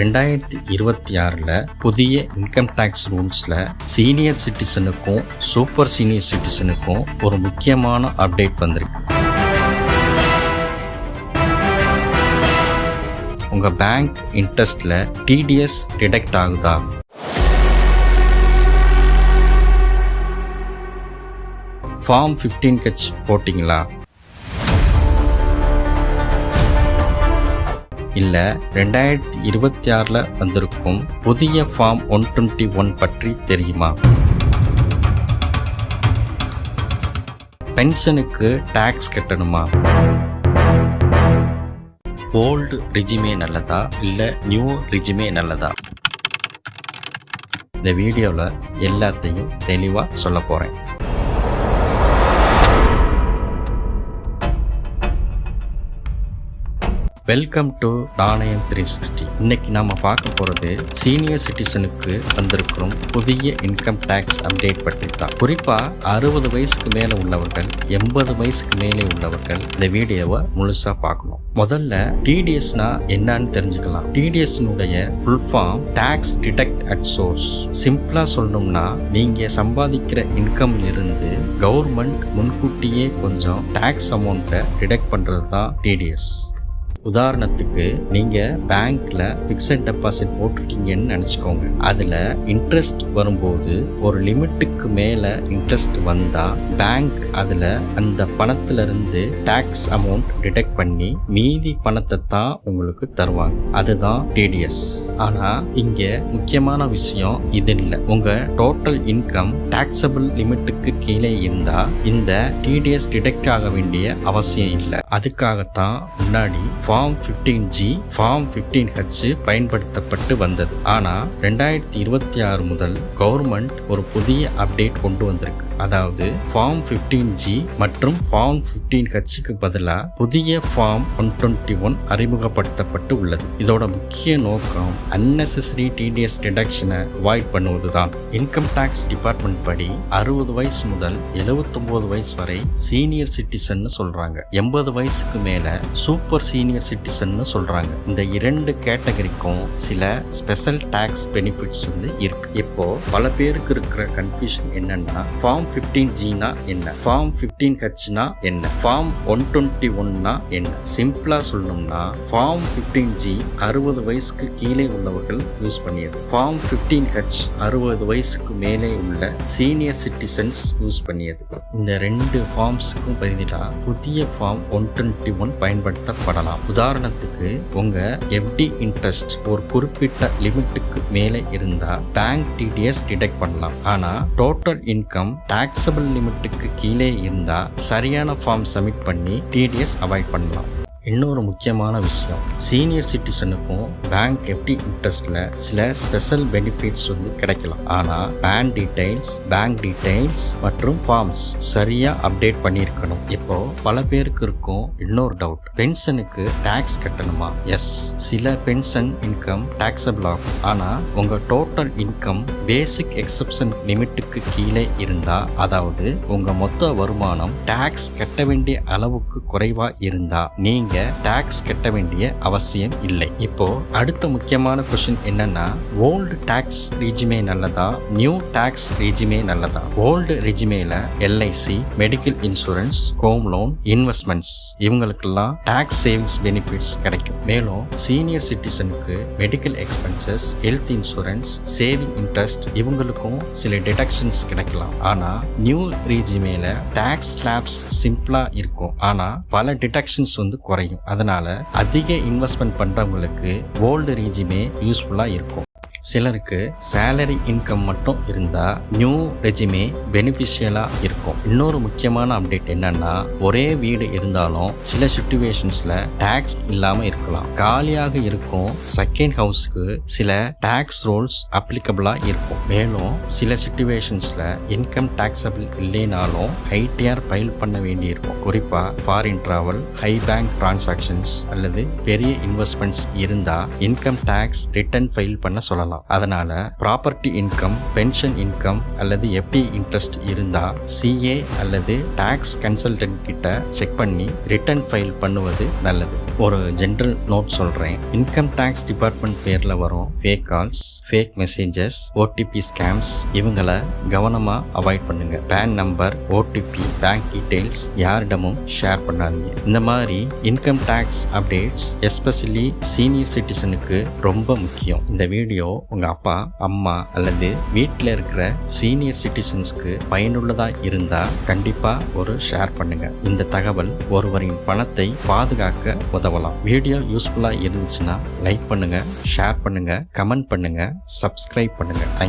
2026 புதிய income tax ரூல்ஸ்ல senior சிட்டிசனுக்கும் சூப்பர் சீனியர் சிட்டிசனுக்கும் ஒரு முக்கியமான அப்டேட் வந்திருக்கு. உங்க பேங்க் இன்ட்ரெஸ்ட்ல டிடிஎஸ் டிடெக்ட் ஆகுதா? ஃபார்ம் 15H போட்டிங்களா? இல்ல 2026 வந்திருக்கும் புதிய ஃபார்ம் 121 பற்றி தெரியுமா? பென்ஷனுக்கு டாக்ஸ் கட்டணுமா? ஓல்டு ரிஜிமே நல்லதா இல்ல நியூ ரிஜிமே நல்லதா? இந்த வீடியோவில் எல்லாத்தையும் தெளிவாக சொல்ல போறேன். வெல்கம் டு நாணயம் 360. இன்னைக்கு நாம பார்க்க போறது சீனியர் சிட்டிசனுக்கு வந்திருக்கும் புதிய இன்கம் டேக்ஸ் அப்டேட் பற்றி தான். குறிப்பா 60 வயசுக்கு மேல உள்ளவர்கள், 80 வயசுக்கு மேலே உள்ளவர்கள் இந்த வீடியோவை முழுசா பார்க்கணும். முதல்ல டிடிஎஸ்னா என்னன்னு தெரிஞ்சுக்கலாம். டிடிஎஸ்னுடைய full form tax detect at source. சிம்பிளா சொல்லணும்னா, நீங்க சம்பாதிக்கிற இன்கம்ல இருந்து கவர்மெண்ட் முன்கூட்டியே கொஞ்சம் டாக்ஸ் அமௌண்ட்டை டிடெக்ட் பண்றது தான் டிடிஎஸ். உதாரணத்துக்கு, நீங்க பேங்க்ல பிக்ஸட் டெபாசிட் போட்டிருக்கீங்கன்னு நினைச்சுக்கோங்க. அதுல இன்ட்ரெஸ்ட் வரும்போது ஒரு லிமிட்டுக்கு மேல இன்ட்ரெஸ்ட் வந்தா பேங்க் அதுல அந்த பணத்துல இருந்து டாக்ஸ் அமௌண்ட் டிடெக்ட் பண்ணி மீதி பணத்தை தான் உங்களுக்கு தருவாங்க. அதுதான் டிடிஎஸ். ஆனா இங்க முக்கியமான விஷயம் இது இல்லை. உங்க டோட்டல் இன்கம் டாக்ஸபிள் லிமிட்டுக்கு கீழே இருந்தா இந்த டிடிஎஸ் டிடெக்ட் ஆக வேண்டிய அவசியம் இல்லை. அதுக்காகத்தான் முன்னாடி ஃபார்ம் 15G, ஃபார்ம் 15H பயன்படுத்தப்பட்டு வந்தது. ஆனா 2026 முதல் கவர்மெண்ட் ஒரு புதிய அப்டேட் கொண்டு வந்திருக்கு. அதாவது ஃபார்ம் 15G மற்றும் ஃபார்ம் 15Hக்கு பதிலா புதிய ஃபார்ம் 121 அறிமுகப்படுத்தப்பட்டு உள்ளது. இதோட முக்கிய நோக்கம் அன்னெசரி டிடிஎஸ் டிடக்ஷனை அவாய்ட் பண்ணுவதுதான். இன்கம் டாக்ஸ் டிபார்ட்மெண்ட் படி 60 வயசு முதல் 79 வயசு வரை சீனியர் சிட்டிசன் சொல்றாங்க. 80 வயசுக்கு மேல சூப்பர் சீனியர் சிட்டிசன் சொல்றாங்க. இந்த இரண்டு கேட்டகரிக்கும் சில ஸ்பெஷல் டாக்ஸ் பெனிஃபிட்ஸ் இருக்கு. இப்போ பல பேருக்கு இருக்கிற கன்ஃபியூஷன் என்னன்னா, ஃபார்ம் 15Gனா என்ன, ஃபார்ம் 15Hனா என்ன, ஃபார்ம் 121னா என்ன? சிம்பிளா சொல்லணும்னா, ஃபார்ம் 15G 60 வயசுக்கு கீழே உள்ளவர்கள் யூஸ் பண்ணியது. ஃபார்ம் 15H 60 வயசுக்கு மேலே உள்ள சீனியர் சிட்டிசன்ஸ் யூஸ் பண்ணியது. இந்த ரெண்டு ஃபார்ம்ஸுக்கும் பதிலாக புதிய ஃபார்ம் 121 பயன்படுத்தப்படலாம். உதாரணத்துக்கு, உங்க எஃப்டி இன்ட்ரெஸ்ட் ஒரு குறிப்பிட்ட லிமிட்டுக்கு மேலே இருந்தா பேங்க் டிடிஎஸ் டிடெக்ட் பண்ணலாம். ஆனா டோட்டல் இன்கம் டாக்ஸபிள் லிமிட்டுக்கு கீழே இருந்தா சரியான ஃபார்ம் சப்மிட் பண்ணி டிடிஎஸ் அவாய்ட் பண்ணலாம். இன்னொரு முக்கியமான விஷயம், சீனியர் சிட்டிசனுக்கும் பேங்க் எஃப்டி இன்ட்ரெஸ்ட்ல சில ஸ்பெஷல் பெனிஃபிட்ஸ் கிடைக்கலாம். ஆனா பேங்க் டீடைல்ஸ் மற்றும் ஃபார்ம்ஸ் சரியா அப்டேட் பண்ணியிருக்கணும். இப்போ பல பேருக்கு இருக்கும் இன்னொரு டவுட், பென்ஷனுக்கு டாக்ஸ் கட்டணுமா? எஸ், சில பென்ஷன் இன்கம் டாக்ஸபிள் ஆகும். ஆனா உங்க டோட்டல் இன்கம் பேசிக் எக்ஸப்ஷன் லிமிட்டுக்கு கீழே இருந்தா, அதாவது உங்க மொத்த வருமானம் டாக்ஸ் கட்ட வேண்டிய அளவுக்கு குறைவா இருந்தா நீங்க டாக்ஸ் கட்ட வேண்டிய அவசியம் இல்லை. இப்போ அடுத்த முக்கியமான கொஸ்டின் என்னன்னா, ஓல்டு டாக்ஸ் ரெஜிமே நல்லதா, நியூ டாக்ஸ் ரெஜிமே நல்லதா? ஓல்டு ரெஜிமேல LIC, medical insurance, home loan, investments இவங்களுக்கெல்லாம் டாக்ஸ் சேவிங்ஸ் பெனிஃபிட்ஸ் கிடைக்கும். மேலும் சீனியர் சிட்டிசனுக்கு medical expenses, health insurance, saving interest இவங்களுக்கும் சில டிடக்ஷன்ஸ் கிடைக்கலாம். ஆனா நியூ ரெஜிமேல டாக்ஸ் ஸ்லாப்ஸ் சிம்பிளா இருக்கும். ஆனா பல டிடக்ஷன்ஸ் குறையும். அதனால அதிக இன்வெஸ்ட்மெண்ட் பண்றவங்களுக்கு ஓல்டு ரெஜிமே யூஸ்ஃபுல்லா இருக்கும். சிலருக்கு சேலரி இன்கம் மட்டும் இருந்தா நியூ ரெஜிமே பெனிஃபிஷியலா இருக்கும். இன்னொரு முக்கியமான அப்டேட் என்னன்னா, ஒரே வீடு இருந்தாலும் சில சிச்சுவேஷன்ஸ்ல டாக்ஸ் இல்லாம இருக்கலாம். காலியாக இருக்கும் செகண்ட் ஹவுஸ்க்கு சில டாக்ஸ் ரூல்ஸ் அப்ளிகபிளா இருக்கும். மேலும் சில சிச்சுவேஷன்ஸ்ல இன்கம் டாக்ஸபிள் இல்லைனாலும் ஐடிஆர் ஃபைல் பண்ண வேண்டி இருக்கும். குறிப்பா foreign travel, high bank transactions அல்லது பெரிய இன்வெஸ்ட்மெண்ட்ஸ் இருந்தா இன்கம் டாக்ஸ் ரிட்டர்ன் ஃபைல் பண்ண சொல்லலாம். பண்ணலாம். அதனால ப்ராப்பர்ட்டி இன்கம், பென்ஷன் இன்கம் அல்லது எஃப்டி இன்ட்ரெஸ்ட் இருந்தா சிஏ அல்லது டாக்ஸ் கன்சல்டன்ட் கிட்ட செக் பண்ணி ரிட்டர்ன் ஃபைல் பண்ணுவது நல்லது. ஒரு ஜெனரல் நோட் சொல்றேன். இன்கம் டாக்ஸ் டிபார்ட்மெண்ட் பேர்ல வரும் fake calls, fake messages, OTP scams இவங்களை கவனமா அவாய்ட் பண்ணுங்க. PAN number, OTP, bank details யாரிடமும் ஷேர் பண்ணாதீங்க. இந்த மாதிரி income tax updates especially senior சிட்டிசனுக்கு ரொம்ப முக்கியம். இந்த வீடியோ உங்க அப்பா, அம்மா அல்லது வீட்டில் இருக்கிற சீனியர் சிட்டிசன்ஸ்க்கு பயனுள்ளதா இருந்தா கண்டிப்பா ஒரு ஷேர் பண்ணுங்க. இந்த தகவல் ஒருவரின் பணத்தை பாதுகாக்க உதவலாம். வீடியோ யூஸ்ஃபுல்லா இருந்துச்சுன்னா லைக் பண்ணுங்க, ஷேர் பண்ணுங்க, கமெண்ட் பண்ணுங்க, சப்ஸ்கிரைப் பண்ணுங்க. தேங்க்யூ.